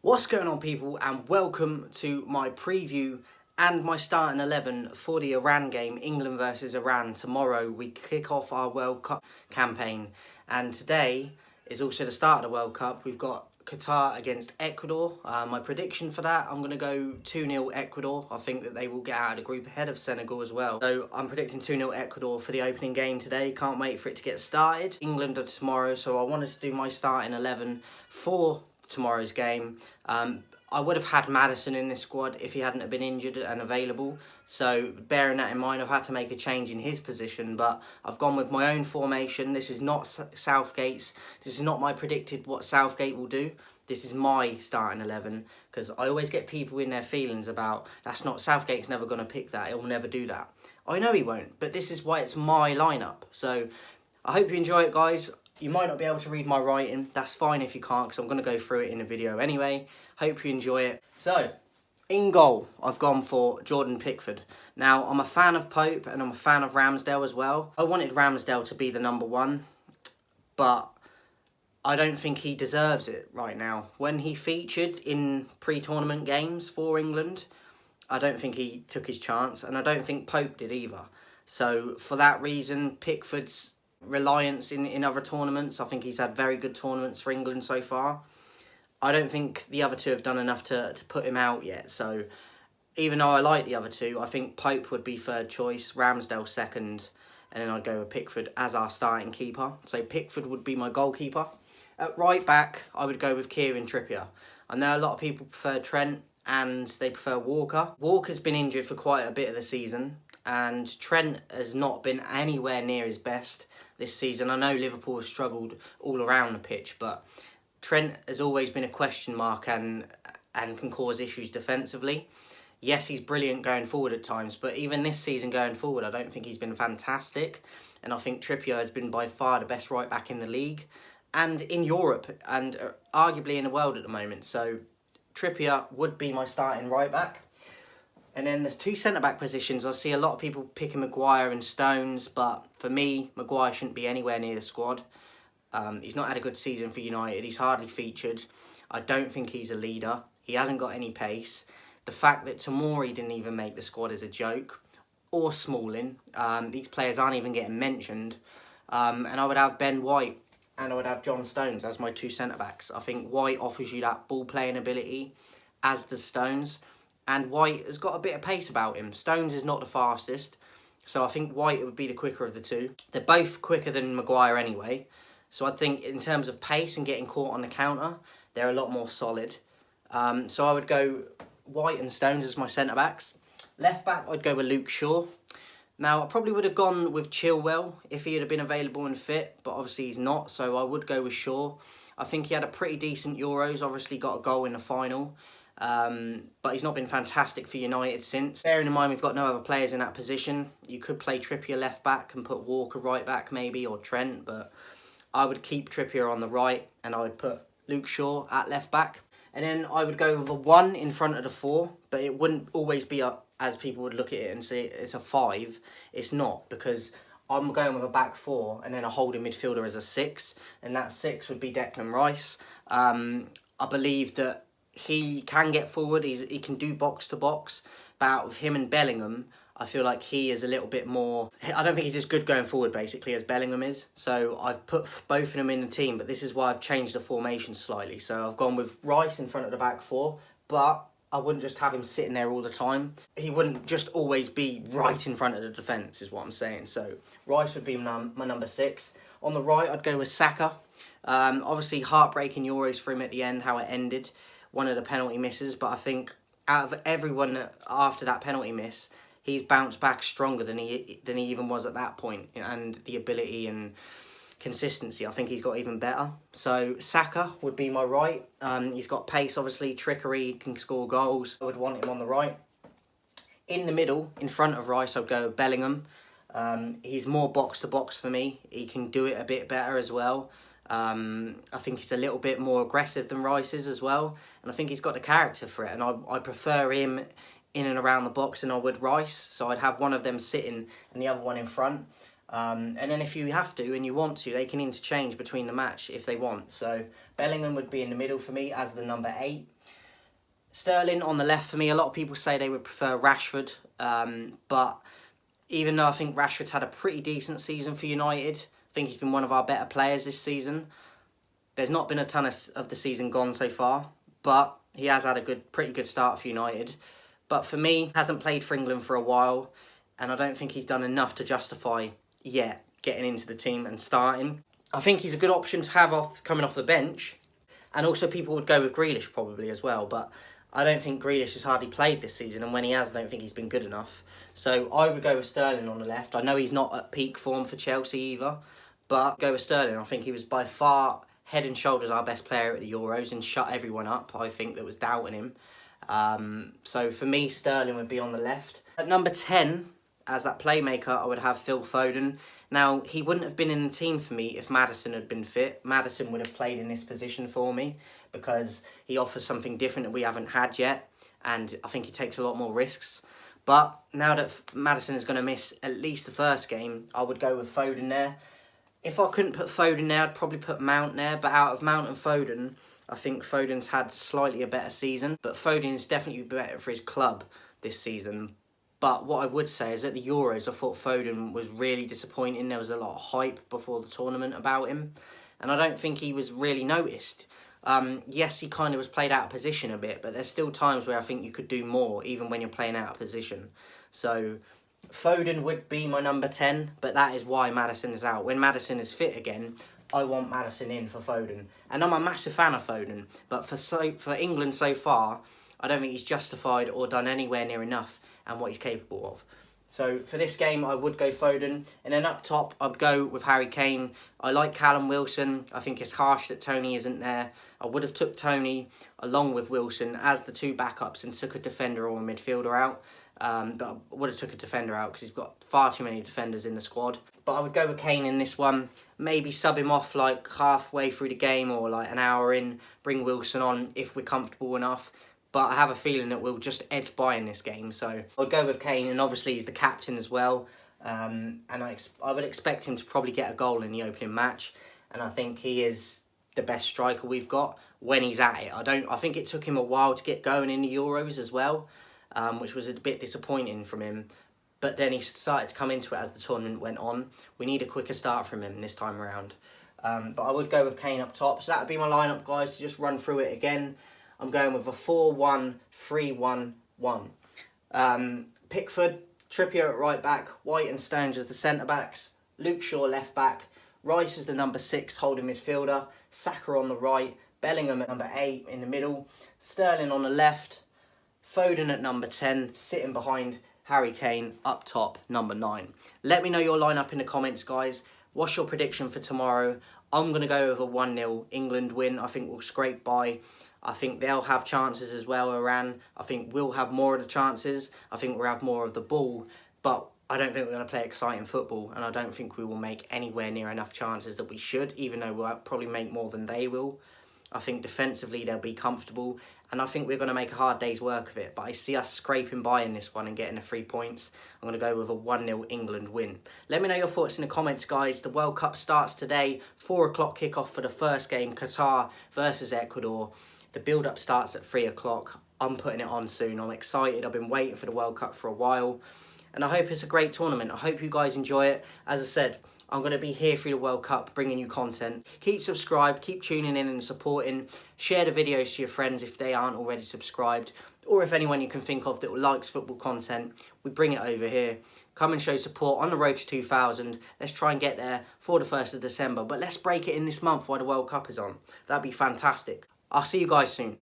What's going on, people, and welcome to my preview and my starting 11 for the Iran game, England versus Iran. Tomorrow we kick off our World Cup campaign, and today is also the start of the World Cup. We've got Qatar against Ecuador. My prediction for that, I'm going to go 2-0 Ecuador. I think that they will get out of the group ahead of Senegal as well. So I'm predicting 2-0 Ecuador for the opening game today. Can't wait for it to get started. England are tomorrow, so I wanted to do my starting 11 for tomorrow's game. I would have had Madison in this squad if he hadn't have been injured and available. So bearing that in mind, I've had to make a change in his position, but I've gone with my own formation. This is not Southgate's. This is not my predicted what Southgate will do. This is my starting 11, because I always get people in their feelings about, that's not, Southgate's never going to pick that. He'll never do that. I know he won't, but this is why it's my lineup. So I hope you enjoy it, guys. You might not be able to read my writing. That's fine if you can't, because I'm going to go through it in the video anyway. Hope you enjoy it. So, in goal, I've gone for Jordan Pickford. Now, I'm a fan of Pope and I'm a fan of Ramsdale as well. I wanted Ramsdale to be the number one, but I don't think he deserves it right now. When he featured in pre-tournament games for England, I don't think he took his chance, and I don't think Pope did either. So, for that reason, Pickford's reliance in other tournaments, I think he's had very good tournaments for England so far. I don't think the other two have done enough to put him out yet. So even though I like the other two, I think Pope would be third choice, Ramsdale second, and then I'd go with Pickford as our starting keeper. So Pickford would be my goalkeeper. At right back, I would go with Kieran Trippier. I know a lot of people prefer Trent and they prefer Walker. Walker's been injured for quite a bit of the season, and Trent has not been anywhere near his best this season. I know Liverpool have struggled all around the pitch, but Trent has always been a question mark and can cause issues defensively. Yes, he's brilliant going forward at times, but even this season going forward, I don't think he's been fantastic. And I think Trippier has been by far the best right back in the league and in Europe, and arguably in the world at the moment. So Trippier would be my starting right back. And then the two centre-back positions, I see a lot of people picking Maguire and Stones, but for me, Maguire shouldn't be anywhere near the squad. He's not had a good season for United. He's hardly featured. I don't think he's a leader. He hasn't got any pace. The fact that Tomori didn't even make the squad is a joke. Or Smalling. These players aren't even getting mentioned. And I would have Ben White and I would have John Stones as my two centre-backs. I think White offers you that ball-playing ability, as does Stones. And White has got a bit of pace about him. Stones is not the fastest, so I think White would be the quicker of the two. They're both quicker than Maguire anyway, so I think in terms of pace and getting caught on the counter, they're a lot more solid. So I would go White and Stones as my centre-backs. Left back, I'd go with Luke Shaw. Now, I probably would have gone with Chilwell if he had been available and fit, but obviously he's not, so I would go with Shaw. I think he had a pretty decent Euros, obviously got a goal in the final. But he's not been fantastic for United since. Bearing in mind we've got no other players in that position, you could play Trippier left back and put Walker right back maybe, or Trent, but I would keep Trippier on the right and I would put Luke Shaw at left back. And then I would go with a 1 in front of the 4, but it wouldn't always be as people would look at it and say it's a 5. It's not, because I'm going with a back 4 and then a holding midfielder as a 6, and that 6 would be Declan Rice. I believe that he can get forward, he can do box to box, but out of him and Bellingham, I feel like he is a little bit more, I don't think he's as good going forward basically as Bellingham is. So I've put both of them in the team, but this is why I've changed the formation slightly. So I've gone with Rice in front of the back 4, but I wouldn't just have him sitting there all the time. He wouldn't just always be right in front of the defence is what I'm saying. So Rice would be my number 6. On the right, I'd go with Saka. Obviously heartbreaking Euros for him at the end, how it ended. One of the penalty misses, but I think out of everyone after that penalty miss, he's bounced back stronger than he even was at that point, and the ability and consistency, I think he's got even better. So Saka would be my right. He's got pace, obviously, trickery, can score goals. I would want him on the right. In the middle, in front of Rice, I'd go with Bellingham. He's more box to box for me. He can do it a bit better as well. I think he's a little bit more aggressive than Rice is as well, and I think he's got the character for it, and I prefer him in and around the box than I would Rice, so I'd have one of them sitting and the other one in front. And then if you have to and you want to, they can interchange between the match if they want. So Bellingham would be in the middle for me as the number 8. Sterling on the left for me. A lot of people say they would prefer Rashford, but even though I think Rashford's had a pretty decent season for United, I think he's been one of our better players this season. There's not been a ton of the season gone so far, but he has had a pretty good start for United. But for me, hasn't played for England for a while, and I don't think he's done enough to justify yet getting into the team and starting. I think he's a good option to have coming off the bench, and also people would go with Grealish probably as well, but I don't think Grealish has hardly played this season, and when he has, I don't think he's been good enough. So I would go with Sterling on the left. I know he's not at peak form for Chelsea either, but go with Sterling. I think he was by far head and shoulders our best player at the Euros and shut everyone up, I think, that was doubting him. So for me, Sterling would be on the left. At number 10, as that playmaker, I would have Phil Foden. Now, he wouldn't have been in the team for me if Maddison had been fit. Maddison would have played in this position for me because he offers something different that we haven't had yet, and I think he takes a lot more risks. But now that Maddison is going to miss at least the first game, I would go with Foden there. If I couldn't put Foden there, I'd probably put Mount there. But out of Mount and Foden, I think Foden's had slightly a better season. But Foden's definitely better for his club this season. But what I would say is at the Euros, I thought Foden was really disappointing. There was a lot of hype before the tournament about him. And I don't think he was really noticed. Yes, he kind of was played out of position a bit. But there's still times where I think you could do more, even when you're playing out of position. So Foden would be my number 10, but that is why Maddison is out. When Maddison is fit again, I want Maddison in for Foden. And I'm a massive fan of Foden, but for England so far, I don't think he's justified or done anywhere near enough and what he's capable of. So for this game, I would go Foden. And then up top, I'd go with Harry Kane. I like Callum Wilson. I think it's harsh that Tony isn't there. I would have took Tony along with Wilson as the two backups and took a defender or a midfielder out. But I would have took a defender out because he's got far too many defenders in the squad. But I would go with Kane in this one. Maybe sub him off like halfway through the game or like an hour in. Bring Wilson on if we're comfortable enough. But I have a feeling that we'll just edge by in this game. So I'll go with Kane, and obviously he's the captain as well. And I would expect him to probably get a goal in the opening match. And I think he is the best striker we've got when he's at it. I think it took him a while to get going in the Euros as well. Which was a bit disappointing from him. But then he started to come into it as the tournament went on. We need a quicker start from him this time around. But I would go with Kane up top. So that would be my lineup, guys, to just run through it again. I'm going with a 4-1-3-1-1. Pickford, Trippier at right back, White and Stones as the centre-backs, Luke Shaw left back, Rice as the number 6 holding midfielder, Saka on the right, Bellingham at number 8 in the middle, Sterling on the left, Foden at number 10, sitting behind Harry Kane, up top, number 9. Let me know your lineup in the comments, guys. What's your prediction for tomorrow? I'm going to go with a 1-0 England win. I think we'll scrape by. I think they'll have chances as well, Iran. I think we'll have more of the chances. I think we'll have more of the ball. But I don't think we're going to play exciting football. And I don't think we will make anywhere near enough chances that we should, even though we'll probably make more than they will. I think defensively they'll be comfortable. And I think we're going to make a hard day's work of it. But I see us scraping by in this one and getting the 3 points. I'm going to go with a 1-0 England win. Let me know your thoughts in the comments, guys. The World Cup starts today. 4 o'clock kickoff for the first game, Qatar versus Ecuador. The build-up starts at 3 o'clock. I'm putting it on soon. I'm excited. I've been waiting for the World Cup for a while. And I hope it's a great tournament. I hope you guys enjoy it. As I said, I'm going to be here through the World Cup, bringing you content. Keep subscribed, keep tuning in and supporting. Share the videos to your friends if they aren't already subscribed. Or if anyone you can think of that likes football content, we bring it over here. Come and show support on the road to 2000. Let's try and get there for the 1st of December. But let's break it in this month while the World Cup is on. That'd be fantastic. I'll see you guys soon.